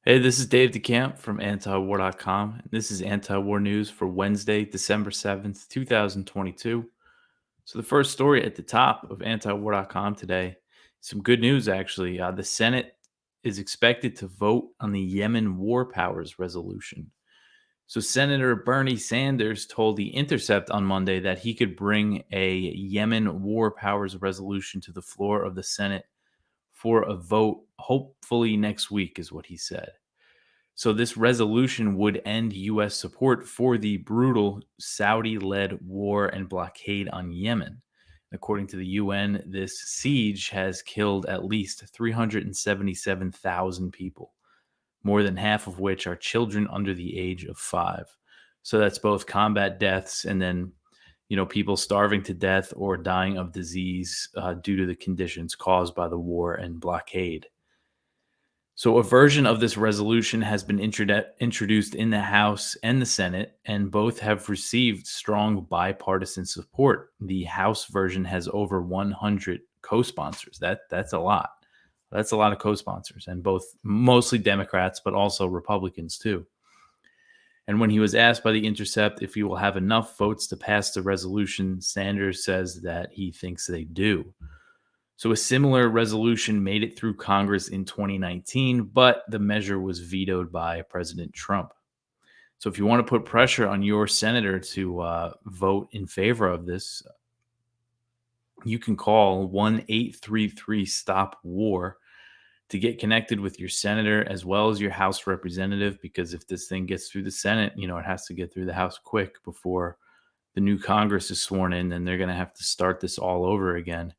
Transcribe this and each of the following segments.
Hey, this is Dave DeCamp from antiwar.com. This is anti-war news for Wednesday, December 7th, 2022. So the first story at the top of antiwar.com today, some good news actually. The Senate is expected to vote on the Yemen War Powers resolution. So Senator Bernie Sanders told The Intercept on Monday that he could bring a Yemen War Powers resolution to the floor of the Senate for a vote hopefully next week is what he said. So this resolution would end U.S. support for the brutal Saudi-led war and blockade on Yemen. According to the UN, this siege has killed at least 377,000 people, more than half of which are children under the age of 5. So that's both combat deaths and then, people starving to death or dying of disease due to the conditions caused by the war and blockade. So, a version of this resolution has been introduced in the House and the Senate, and both have received strong bipartisan support. The House version has over 100 co-sponsors. That's a lot. That's a lot of co-sponsors, and both mostly Democrats, but also Republicans too. And when he was asked by The Intercept if he will have enough votes to pass the resolution, Sanders says that he thinks they do. So a similar resolution made it through Congress in 2019, but the measure was vetoed by President Trump. So if you want to put pressure on your senator to vote in favor of this, you can call 1-833-STOP-WAR to get connected with your senator as well as your House representative, because if this thing gets through the Senate, it has to get through the House quick before the new Congress is sworn in, and they're going to have to start this all over again.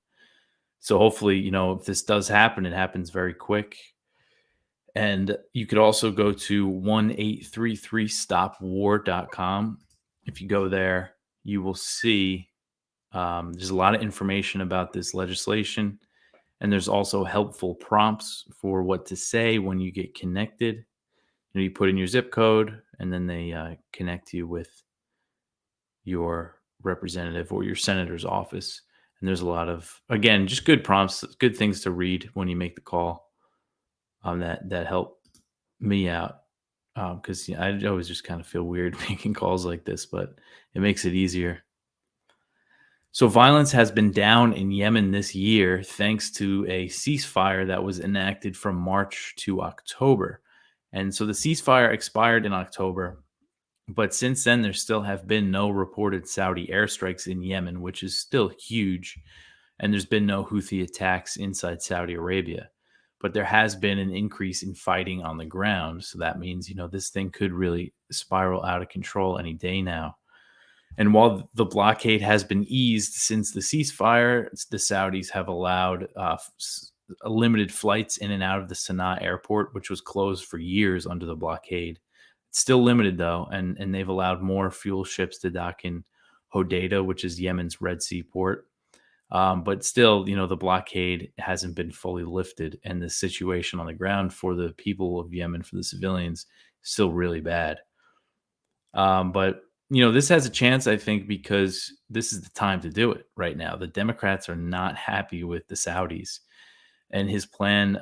So hopefully, if this does happen, it happens very quick. And you could also go to 1-833-STOPWAR.com. If you go there, you will see there's a lot of information about this legislation. And there's also helpful prompts for what to say when you get connected. You put in your zip code, and then they connect you with your representative or your senator's office. And there's a lot of, again, just good prompts, good things to read when you make the call that help me out. Because I always just kind of feel weird making calls like this, but it makes it easier. So violence has been down in Yemen this year thanks to a ceasefire that was enacted from March to October. And so the ceasefire expired in October, but since then, there still have been no reported Saudi airstrikes in Yemen, which is still huge. And there's been no Houthi attacks inside Saudi Arabia. But there has been an increase in fighting on the ground. So that means, this thing could really spiral out of control any day now. And while the blockade has been eased since the ceasefire, the Saudis have allowed limited flights in and out of the Sana'a airport, which was closed for years under the blockade. It's still limited, though, and they've allowed more fuel ships to dock in Hodeidah, which is Yemen's Red Sea port. But still, the blockade hasn't been fully lifted, and the situation on the ground for the people of Yemen, for the civilians, is still really bad. But this has a chance, I think, because this is the time to do it right now. The Democrats are not happy with the Saudis, and his plan,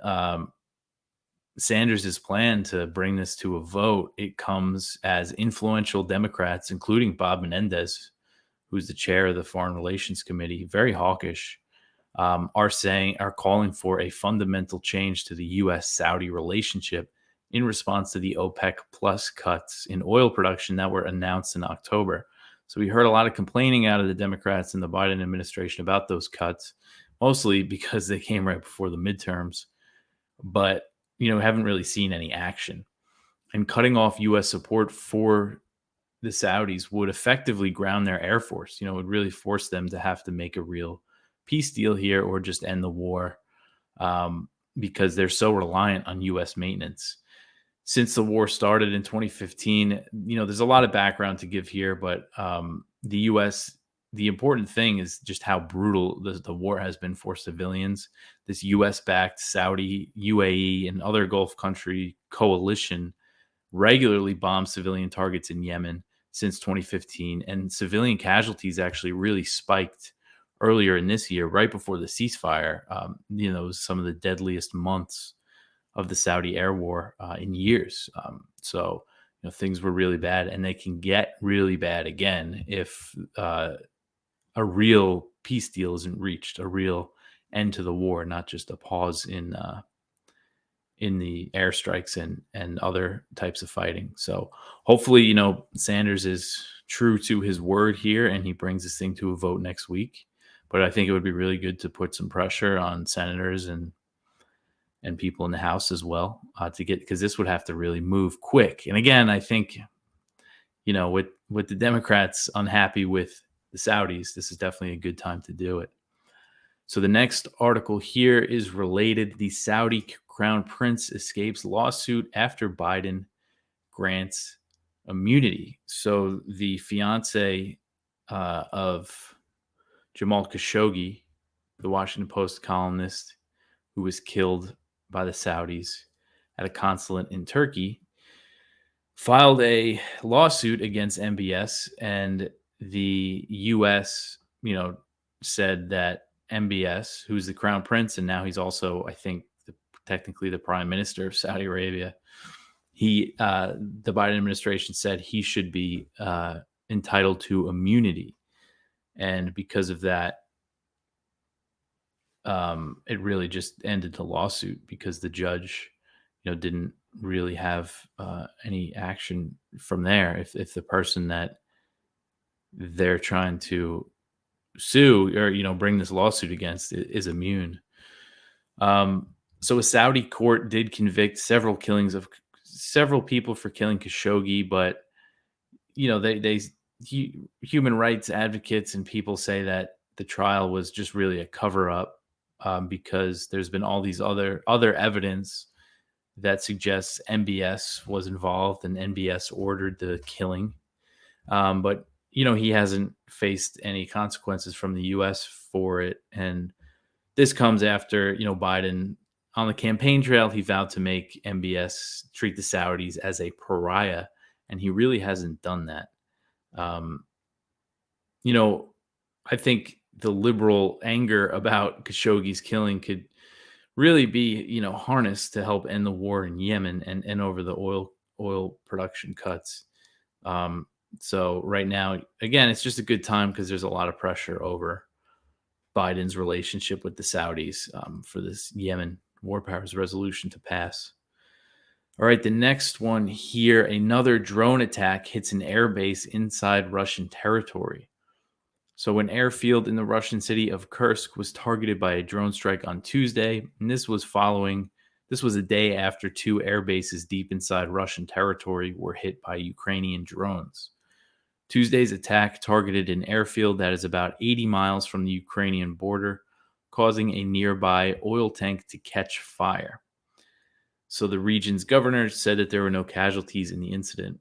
Sanders' plan to bring this to a vote, it comes as influential Democrats, including Bob Menendez, who's the chair of the Foreign Relations Committee, very hawkish, are calling for a fundamental change to the U.S.-Saudi relationship in response to the OPEC plus cuts in oil production that were announced in October. So we heard a lot of complaining out of the Democrats and the Biden administration about those cuts, mostly because they came right before the midterms, but haven't really seen any action. And cutting off U.S. support for the Saudis would effectively ground their Air Force. It would really force them to have to make a real peace deal here or just end the war because they're so reliant on U.S. maintenance. Since the war started in 2015, there's a lot of background to give here, but the U.S., the important thing is just how brutal the war has been for civilians. This U.S.-backed Saudi, UAE, and other Gulf country coalition regularly bombs civilian targets in Yemen since 2015, and civilian casualties actually really spiked earlier in this year, right before the ceasefire. It was some of the deadliest months of the Saudi air war in years. So things were really bad, and they can get really bad again if a real peace deal isn't reached, a real end to the war, not just a pause in the airstrikes and other types of fighting. So hopefully, Sanders is true to his word here and he brings this thing to a vote next week. But I think it would be really good to put some pressure on senators and people in the House as well to get, because this would have to really move quick. And again, I think with the Democrats unhappy with the Saudis, this is definitely a good time to do it. So the next article here is related. The Saudi crown prince escapes lawsuit after Biden grants immunity. So the fiance of Jamal Khashoggi, the Washington Post columnist who was killed by the Saudis at a consulate in Turkey, filed a lawsuit against MBS, and the U.S., said that MBS, who's the crown prince, and now he's also, I think, technically the prime minister of Saudi Arabia, the Biden administration said he should be entitled to immunity. And because of that, it really just ended the lawsuit because the judge, didn't really have any action from there. If the person that they're trying to sue or bring this lawsuit against is immune. So a Saudi court did convict several people for killing Khashoggi, but human rights advocates and people say that the trial was just really a cover up because there's been all these other evidence that suggests MBS was involved and MBS ordered the killing. But he hasn't faced any consequences from the U.S. for it. And this comes after, Biden on the campaign trail, he vowed to make MBS treat the Saudis as a pariah. And he really hasn't done that. I think the liberal anger about Khashoggi's killing could really be, harnessed to help end the war in Yemen and over the oil production cuts. So right now, again, it's just a good time because there's a lot of pressure over Biden's relationship with the Saudis for this Yemen war powers resolution to pass. All right, the next one here, another drone attack hits an airbase inside Russian territory. So an airfield in the Russian city of Kursk was targeted by a drone strike on Tuesday, and this was a day after two air bases deep inside Russian territory were hit by Ukrainian drones. Tuesday's attack targeted an airfield that is about 80 miles from the Ukrainian border, causing a nearby oil tank to catch fire. So the region's governor said that there were no casualties in the incident.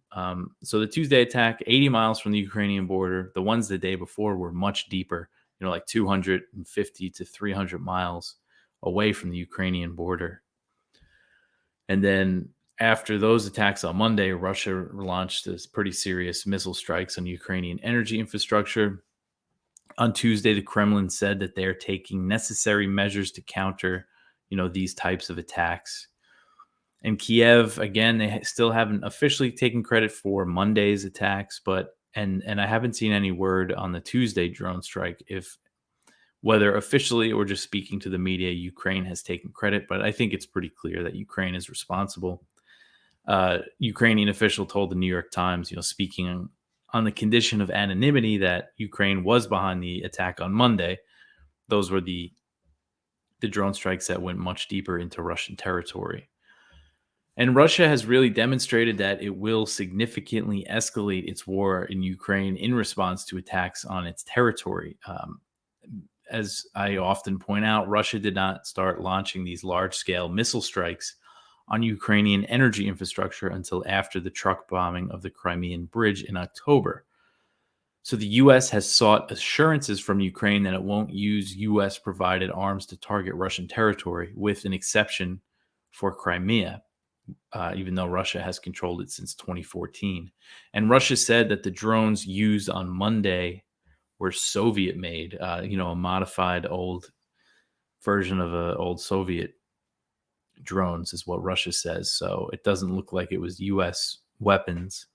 So the Tuesday attack, 80 miles from the Ukrainian border. The ones the day before were much deeper, like 250 to 300 miles away from the Ukrainian border. And then after those attacks on Monday, Russia launched this pretty serious missile strikes on Ukrainian energy infrastructure. On Tuesday, the Kremlin said that they're taking necessary measures to counter, these types of attacks. And Kiev, again, they still haven't officially taken credit for Monday's attacks, but and I haven't seen any word on the Tuesday drone strike, if whether officially or just speaking to the media, Ukraine has taken credit. But I think it's pretty clear that Ukraine is responsible. Ukrainian official told the New York Times, speaking on the condition of anonymity, that Ukraine was behind the attack on Monday. Those were the drone strikes that went much deeper into Russian territory. And Russia has really demonstrated that it will significantly escalate its war in Ukraine in response to attacks on its territory. As I often point out, Russia did not start launching these large-scale missile strikes on Ukrainian energy infrastructure until after the truck bombing of the Crimean Bridge in October. So the U.S. has sought assurances from Ukraine that it won't use U.S.-provided arms to target Russian territory, with an exception for Crimea. Even though Russia has controlled it since 2014. And Russia said that the drones used on Monday were Soviet-made, a modified old version of an old Soviet drones, is what Russia says. So it doesn't look like it was U.S. weapons.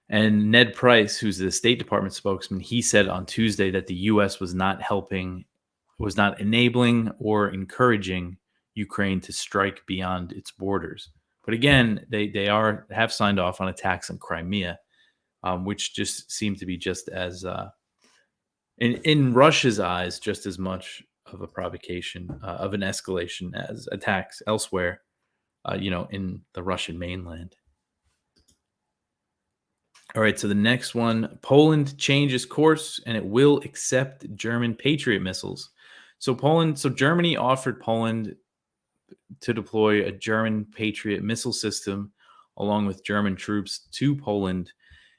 And Ned Price, who's the State Department spokesman, he said on Tuesday that the U.S. was not enabling or encouraging Ukraine to strike beyond its borders. But again, they have signed off on attacks on Crimea, which just seem to be just as in Russia's eyes, just as much of a provocation of an escalation as attacks elsewhere, in the Russian mainland. All right, so the next one, Poland changes course and it will accept German Patriot missiles. So Germany offered Poland to deploy a German Patriot missile system along with German troops to Poland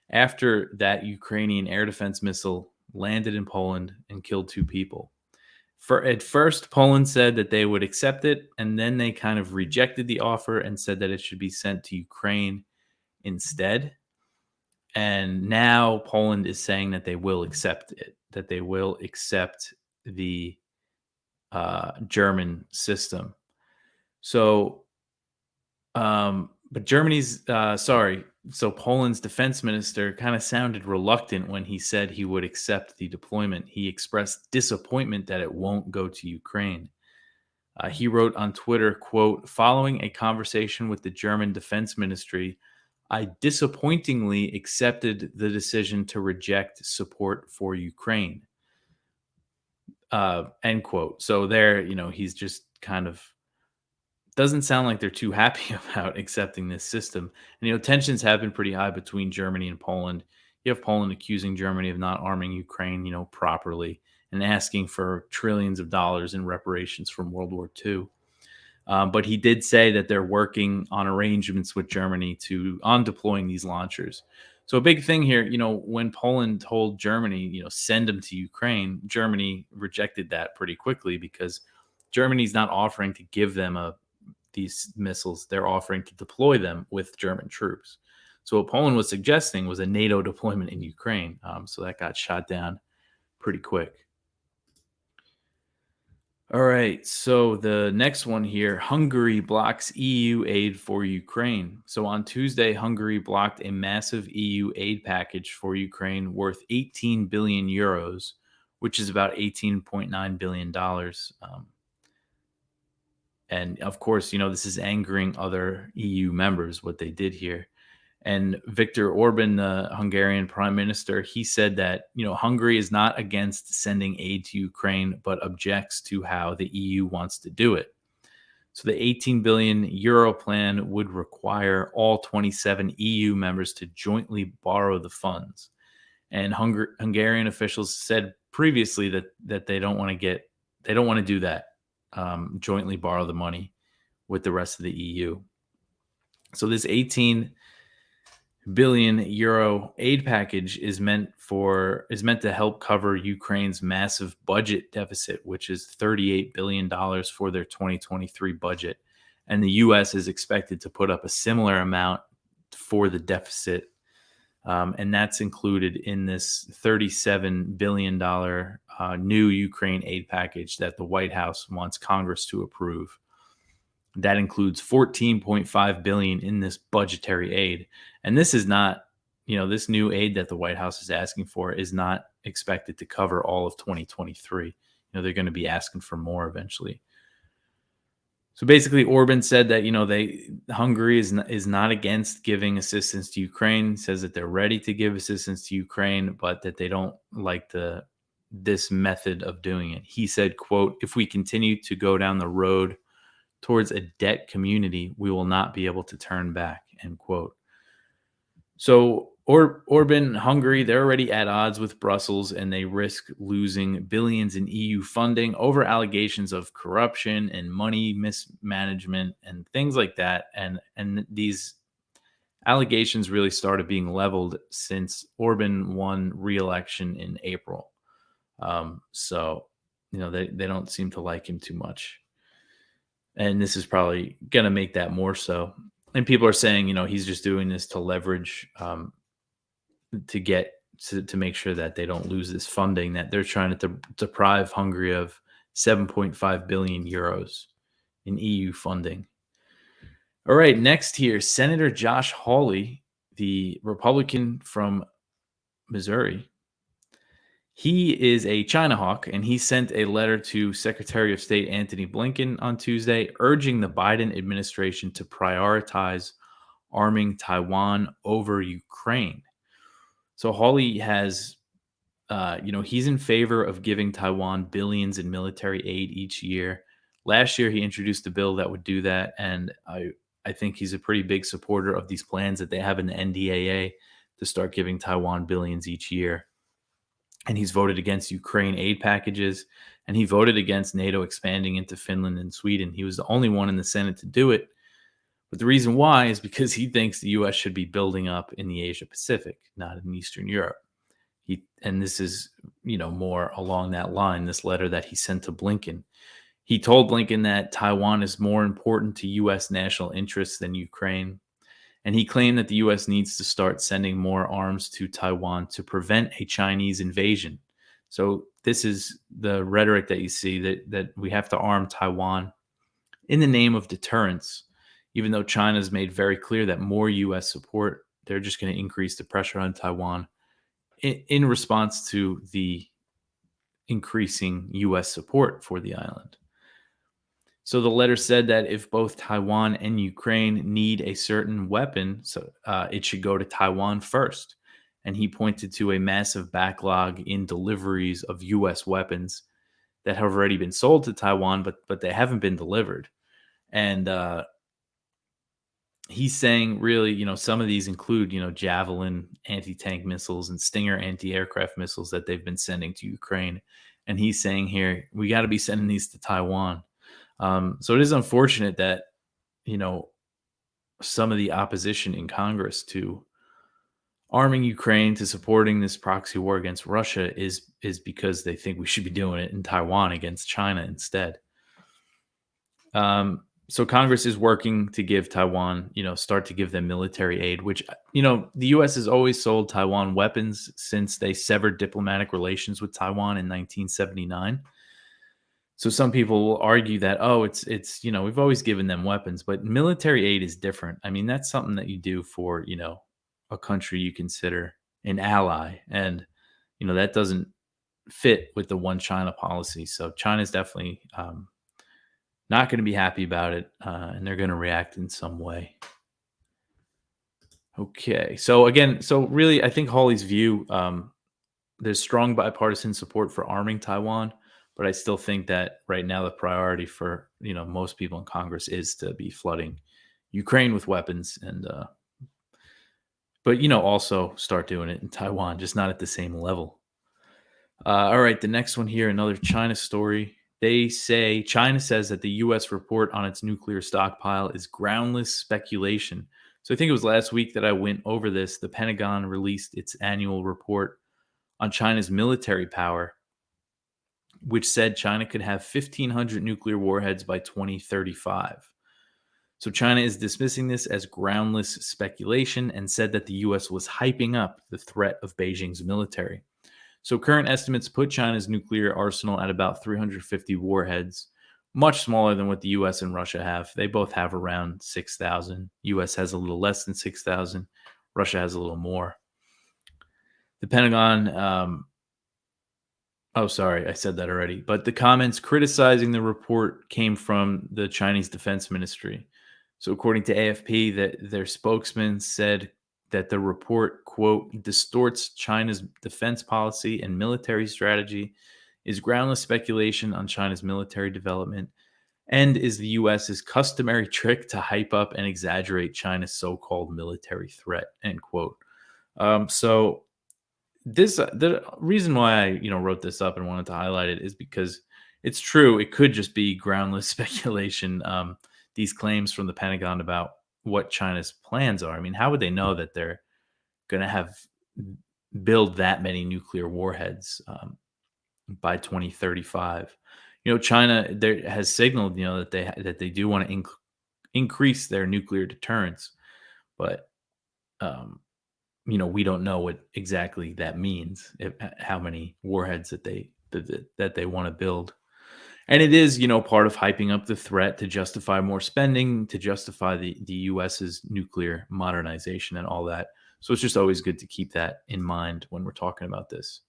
after that Ukrainian air defense missile landed in Poland and killed 2 people. At first, Poland said that they would accept it, and then they kind of rejected the offer and said that it should be sent to Ukraine instead. And now Poland is saying that they will accept it, that they will accept the German system. So, but So Poland's defense minister kind of sounded reluctant when he said he would accept the deployment. He expressed disappointment that it won't go to Ukraine. He wrote on Twitter, quote, "Following a conversation with the German Defense Ministry, I disappointingly accepted the decision to reject support for Ukraine." End quote. So there, he's just kind of doesn't sound like they're too happy about accepting this system. And, tensions have been pretty high between Germany and Poland. You have Poland accusing Germany of not arming Ukraine, properly and asking for trillions of dollars in reparations from World War II. But he did say that they're working on arrangements with Germany on deploying these launchers. So a big thing here, when Poland told Germany, send them to Ukraine, Germany rejected that pretty quickly because Germany's not offering to give them these missiles. They're offering to deploy them with German troops. So what Poland was suggesting was a NATO deployment in Ukraine. So that got shot down pretty quick. All right, so the next one here, Hungary blocks EU aid for Ukraine. So on Tuesday, Hungary blocked a massive EU aid package for Ukraine worth 18 billion euros, which is about $18.9 billion. And of course, this is angering other EU members, what they did here. And Viktor Orban, the Hungarian prime minister, he said that, Hungary is not against sending aid to Ukraine, but objects to how the EU wants to do it. So the 18 billion euro plan would require all 27 EU members to jointly borrow the funds. And Hungarian officials said previously that they don't want to do that, jointly borrow the money with the rest of the EU. So this 18 billion euro aid package is meant to help cover Ukraine's massive budget deficit, which is $38 billion for their 2023 budget. And the U.S. is expected to put up a similar amount for the deficit. And that's included in this $37 billion new Ukraine aid package that the White House wants Congress to approve. That includes $14.5 billion in this budgetary aid. And this is not, this new aid that the White House is asking for is not expected to cover all of 2023. They're going to be asking for more eventually. So basically, Orban said that, Hungary is not against giving assistance to Ukraine, says that they're ready to give assistance to Ukraine, but that they don't like this method of doing it. He said, quote, "If we continue to go down the road towards a debt community, we will not be able to turn back," end quote. So Orban, Hungary, they're already at odds with Brussels, and they risk losing billions in EU funding over allegations of corruption and money mismanagement and things like that. And these allegations really started being leveled since Orban won re-election in April. So they don't seem to like him too much. And this is probably going to make that more so. And people are saying, he's just doing this to leverage, to make sure that they don't lose this funding, that they're trying to deprive Hungary of 7.5 billion euros in EU funding. All right, next here, Senator Josh Hawley, the Republican from Missouri. He is a China hawk, and he sent a letter to Secretary of State Antony Blinken on Tuesday urging the Biden administration to prioritize arming Taiwan over Ukraine. So Hawley has, he's in favor of giving Taiwan billions in military aid each year. Last year, he introduced a bill that would do that, and I think he's a pretty big supporter of these plans that they have in the NDAA to start giving Taiwan billions each year. And he's voted against Ukraine aid packages, and he voted against NATO expanding into Finland and Sweden. He was the only one in the Senate to do it. But the reason why is because he thinks the U.S. should be building up in the Asia Pacific, not in Eastern Europe. And this is, more along that line, this letter that he sent to Blinken. He told Blinken that Taiwan is more important to U.S. national interests than Ukraine. And he claimed that the U.S. needs to start sending more arms to Taiwan to prevent a Chinese invasion. So this is the rhetoric that you see, that we have to arm Taiwan in the name of deterrence, even though China's made very clear that more U.S. support, they're just going to increase the pressure on Taiwan in response to the increasing U.S. support for the island. So the letter said that if both Taiwan and Ukraine need a certain weapon, it should go to Taiwan first. And he pointed to a massive backlog in deliveries of U.S. weapons that have already been sold to Taiwan, but they haven't been delivered. And he's saying, really, some of these include, Javelin anti-tank missiles and Stinger anti-aircraft missiles that they've been sending to Ukraine. And he's saying here, we got to be sending these to Taiwan. So it is unfortunate that, some of the opposition in Congress to arming Ukraine, to supporting this proxy war against Russia is because they think we should be doing it in Taiwan against China instead. So Congress is working to give Taiwan, start to give them military aid, which, the U.S. has always sold Taiwan weapons since they severed diplomatic relations with Taiwan in 1979. So some people will argue that, it's we've always given them weapons, but military aid is different. I mean, that's something that you do for, a country you consider an ally. And, that doesn't fit with the one China policy. So China's definitely not going to be happy about it, and they're going to react in some way. Okay. So really, I think Hawley's view, there's strong bipartisan support for arming Taiwan. But I still think that right now the priority for most people in Congress is to be flooding Ukraine with weapons, and but also start doing it in Taiwan, just not at the same level. All right, the next one here, another China story. China says that the U.S. report on its nuclear stockpile is groundless speculation. So I think it was last week that I went over this. The Pentagon released its annual report on China's military power, which said China could have 1,500 nuclear warheads by 2035. So China is dismissing this as groundless speculation and said that the U.S. was hyping up the threat of Beijing's military. So current estimates put China's nuclear arsenal at about 350 warheads, much smaller than what the U.S. and Russia have. They both have around 6,000. U.S. has a little less than 6,000. Russia has a little more. The Pentagon... Oh, sorry, I said that already. But the comments criticizing the report came from the Chinese Defense Ministry. So according to AFP, that their spokesman said that the report, quote, distorts China's defense policy and military strategy, is groundless speculation on China's military development, and is the U.S.'s customary trick to hype up and exaggerate China's so-called military threat, end quote. The reason why I wrote this up and wanted to highlight it is because it's true. It could just be groundless speculation. These claims from the Pentagon about what China's plans are. I mean, how would they know that they're going to build that many nuclear warheads by 2035? China has signaled that they do want to increase their nuclear deterrence, but we don't know what exactly that means, how many warheads that they want to build. And it is, part of hyping up the threat to justify more spending, to justify the US's nuclear modernization and all that. So it's just always good to keep that in mind when we're talking about this.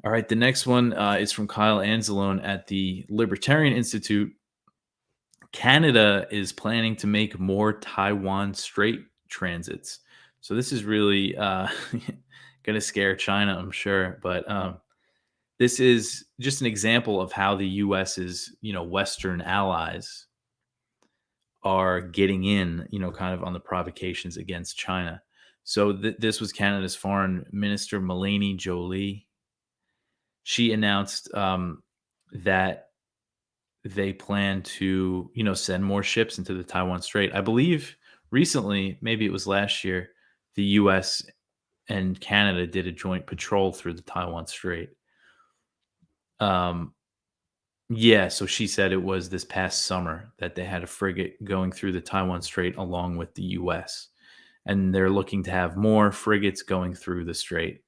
All right, the next one is from Kyle Anzalone at the Libertarian Institute. Canada is planning to make more Taiwan Strait transits. So this is really going to scare China, I'm sure. But this is just an example of how the US's, Western allies are getting in, kind of on the provocations against China. So this was Canada's Foreign Minister, Melanie Joly. She announced that they plan to, send more ships into the Taiwan Strait. I believe recently, maybe it was last year, the US and Canada did a joint patrol through the Taiwan Strait. Yeah, so she said it was this past summer that they had a frigate going through the Taiwan Strait along with the US. And they're looking to have more frigates going through the strait.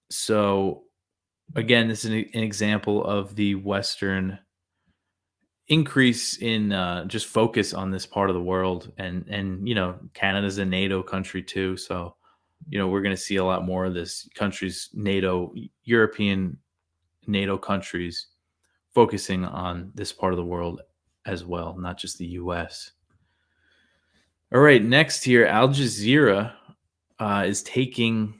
So again, this is an example of the Western increase in just focus on this part of the world, and Canada's a NATO country too, so we're going to see a lot more of this countries, European NATO countries focusing on this part of the world as well, not just the US. All right, next here, Al Jazeera is taking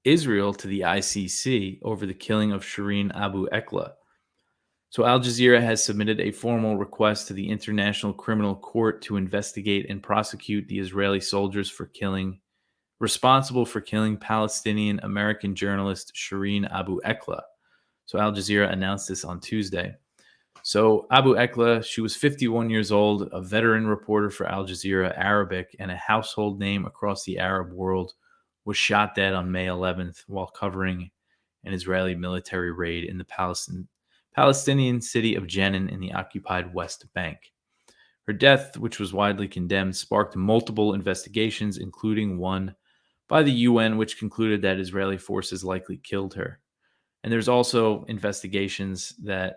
Israel to the ICC over the killing of Shireen Abu Akleh. So Al Jazeera has submitted a formal request to the International Criminal Court to investigate and prosecute the Israeli soldiers responsible for killing Palestinian American journalist Shireen Abu Akleh. So Al Jazeera announced this on Tuesday. So Abu Akleh, she was 51 years old, a veteran reporter for Al Jazeera Arabic, and a household name across the Arab world, was shot dead on May 11th while covering an Israeli military raid in the Palestinian city of Jenin in the occupied West Bank. Her death, which was widely condemned, sparked multiple investigations, including one by the UN, which concluded that Israeli forces likely killed her. And there's also investigations that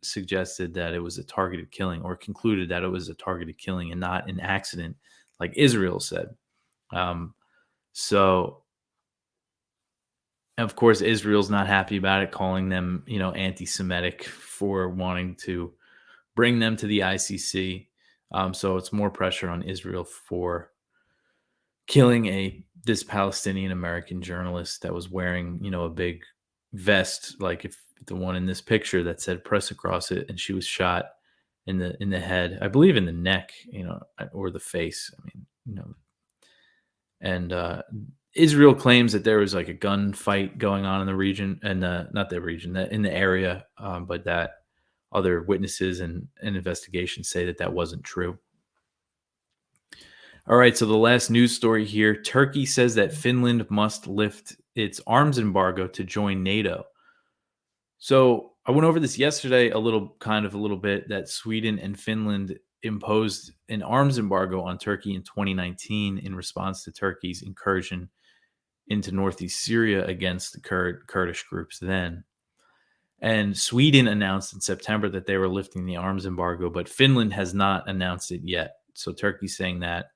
suggested that it was a targeted killing, or concluded that it was a targeted killing and not an accident, like Israel said. So, of course, Israel's not happy about it, calling them, anti-Semitic for wanting to bring them to the ICC. So it's more pressure on Israel for killing this Palestinian American journalist that was wearing, a big vest, like if the one in this picture that said press across it, and she was shot in the head, I believe in the neck, or the face. I mean, and Israel claims that there was like a gunfight going on in the region, and not the region, in the area, but that other witnesses and investigations say that wasn't true. All right, so the last news story here. Turkey says that Finland must lift its arms embargo to join NATO. So I went over this yesterday a little bit, that Sweden and Finland imposed an arms embargo on Turkey in 2019 in response to Turkey's incursion into northeast Syria against the Kurdish groups then. And Sweden announced in September that they were lifting the arms embargo, but Finland has not announced it yet. So Turkey's saying that.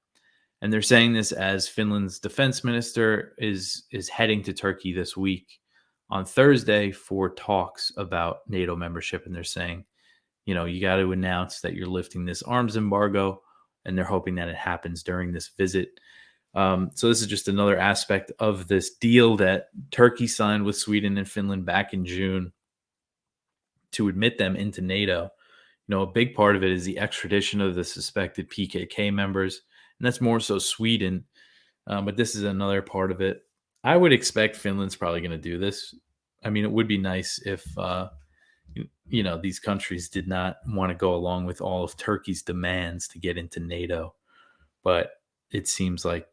And they're saying this as Finland's defense minister is heading to Turkey this week on Thursday for talks about NATO membership. And they're saying, you got to announce that you're lifting this arms embargo, and they're hoping that it happens during this visit. So this is just another aspect of this deal that Turkey signed with Sweden and Finland back in June to admit them into NATO. A big part of it is the extradition of the suspected PKK members, and that's more so Sweden. But this is another part of it. I would expect Finland's probably going to do this. I mean, it would be nice if, these countries did not want to go along with all of Turkey's demands to get into NATO. But it seems like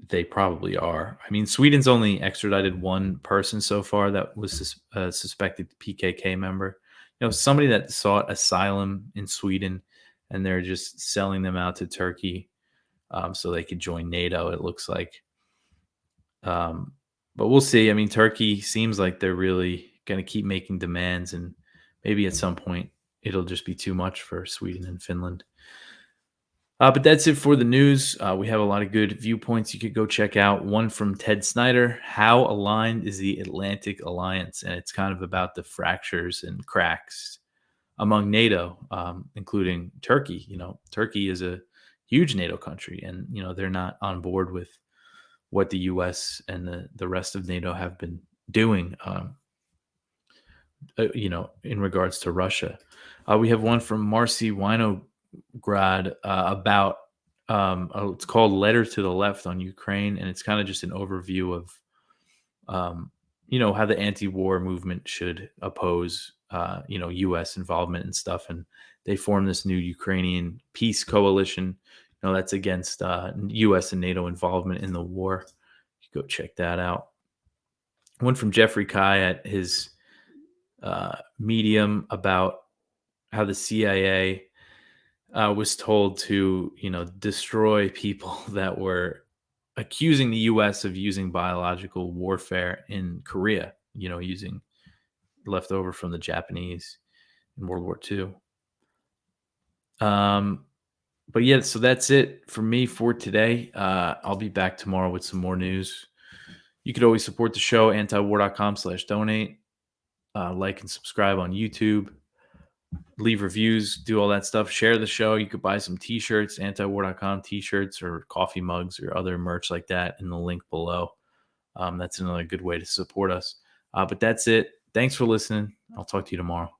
they probably are. I mean, Sweden's only extradited one person so far that was a suspected PKK member. Somebody that sought asylum in Sweden, and they're just selling them out to Turkey so they could join NATO, it looks like. But we'll see. I mean, Turkey seems like they're really going to keep making demands, and maybe at some point it'll just be too much for Sweden and Finland. But that's it for the news. We have a lot of good viewpoints you could go check out. One from Ted Snyder: How aligned is the Atlantic Alliance? And it's kind of about the fractures and cracks among NATO, including Turkey. Turkey is a huge NATO country, and they're not on board with what the U.S. and the rest of NATO have been doing. In regards to Russia. We have one from Marcy Winograd about it's called "Letter to the Left" on Ukraine, and it's kind of just an overview of how the anti-war movement should oppose U.S. involvement and stuff, and they formed this new Ukrainian peace coalition. That's against U.S. and NATO involvement in the war. You go check that out. One from Jeffrey Kai at his Medium about how the CIA was told to, destroy people that were accusing the U.S. of using biological warfare in Korea, using leftover from the Japanese in World War II. But yeah, so that's it for me for today. I'll be back tomorrow with some more news. You could always support the show, antiwar.com/donate. Like and subscribe on YouTube. Leave reviews, do all that stuff. Share the show. You could buy some t-shirts, antiwar.com t-shirts or coffee mugs or other merch like that in the link below. That's another good way to support us. But that's it. Thanks for listening. I'll talk to you tomorrow.